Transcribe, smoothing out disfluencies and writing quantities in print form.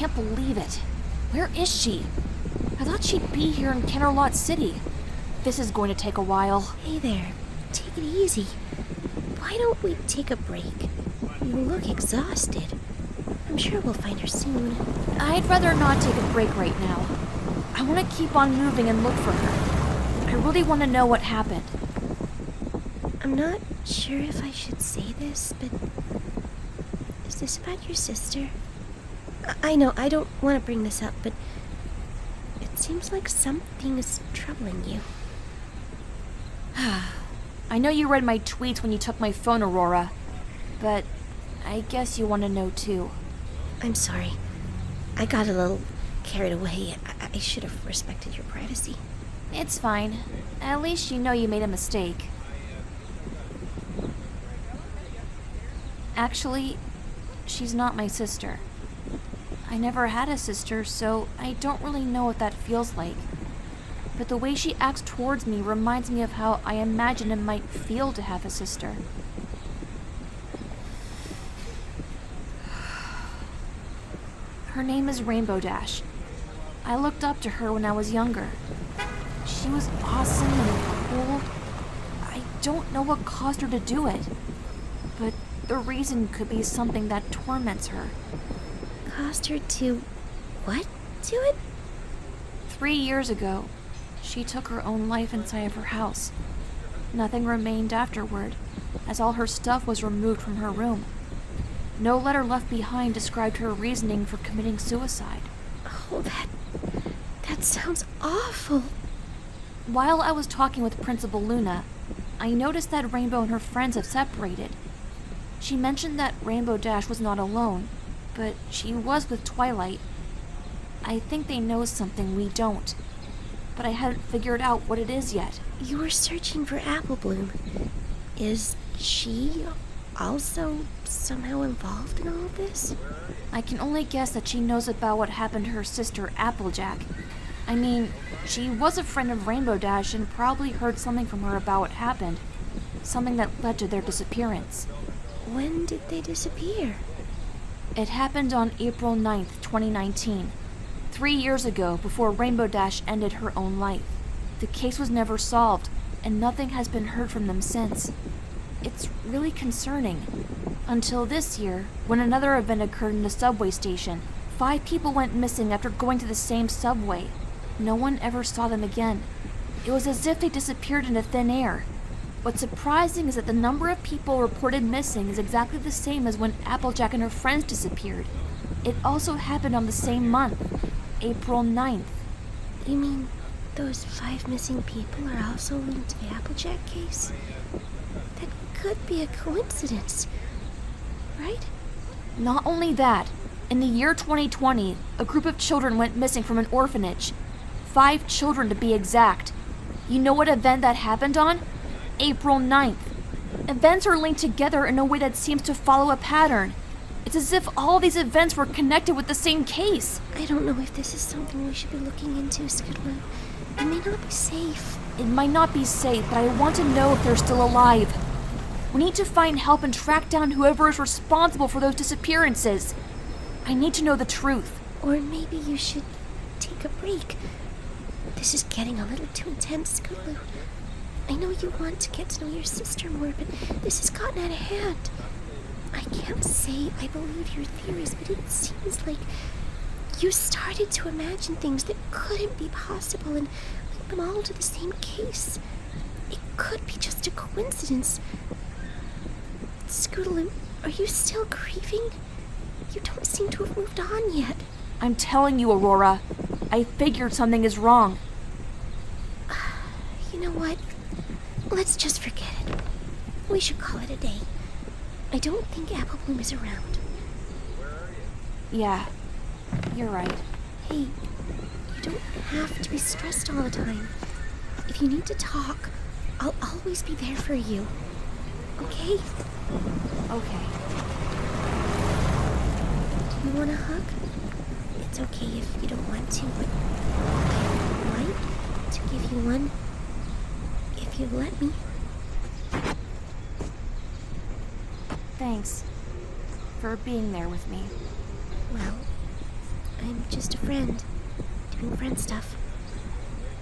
can't believe it. Where is she? I thought she'd be here in Canterlot City. This is going to take a while. Hey there, take it easy. Why don't we take a break? You look exhausted. I'm sure we'll find her soon. I'd rather not take a break right now. I want to keep on moving and look for her. I really want to know what happened. I'm not sure if I should say this, but is this about your sister? I know, I don't want to bring this up, but it seems like something is troubling you. I know you read my tweets when you took my phone, Aurora, but I guess you want to know too. I'm sorry. I got a little carried away. I should have respected your privacy. It's fine. At least you know you made a mistake. Actually, she's not my sister. I never had a sister, so I don't really know what that feels like. But the way she acts towards me reminds me of how I imagine it might feel to have a sister. Her name is Rainbow Dash. I looked up to her when I was younger. She was awesome and cool. I don't know what caused her to do it, but the reason could be something that torments her. Caused her to what? Do it? 3 years ago, she took her own life inside of her house. Nothing remained afterward, as all her stuff was removed from her room. No letter left behind described her reasoning for committing suicide. Oh, that sounds awful. While I was talking with Principal Luna, I noticed that Rainbow and her friends have separated. She mentioned that Rainbow Dash was not alone, but she was with Twilight. I think they know something we don't, but I haven't figured out what it is yet. You were searching for Apple Bloom. Is she also somehow involved in all of this? I can only guess that she knows about what happened to her sister, Applejack. I mean, she was a friend of Rainbow Dash and probably heard something from her about what happened. Something that led to their disappearance. When did they disappear? It happened on April 9th, 2019. 3 years ago, before Rainbow Dash ended her own life. The case was never solved, and nothing has been heard from them since. It's really concerning. Until this year, when another event occurred in the subway station. 5 people went missing after going to the same subway. No one ever saw them again. It was as if they disappeared into thin air. What's surprising is that the number of people reported missing is exactly the same as when Applejack and her friends disappeared. It also happened on the same month, April 9th. You mean those 5 missing people are also linked to the Applejack case? That could be a coincidence, right? Not only that, in the year 2020, a group of children went missing from an orphanage. 5 children to be exact. You know what event that happened on? April 9th. Events are linked together in a way that seems to follow a pattern. It's as if all these events were connected with the same case. I don't know if this is something we should be looking into, Skidlow. It may not be safe. It might not be safe, but I want to know if they're still alive. We need to find help and track down whoever is responsible for those disappearances. I need to know the truth. Or maybe you should take a break. This is getting a little too intense, Skidlow. I know you want to get to know your sister more, but this has gotten out of hand. I can't say I believe your theories, but it seems like you started to imagine things that couldn't be possible and link them all to the same case. It could be just a coincidence. Scootaloo, are you still grieving? You don't seem to have moved on yet. I'm telling you, Aurora, I figured something is wrong. You know what? Let's just forget it. We should call it a day. I don't think Apple Bloom is around. Yeah, you're right. Hey, you don't have to be stressed all the time. If you need to talk, I'll always be there for you. Okay? Okay. Do you want a hug? It's okay if you don't want to, but I'd like to give you one if you let me. Thanks for being there with me. Well, Just a friend. Doing friend stuff.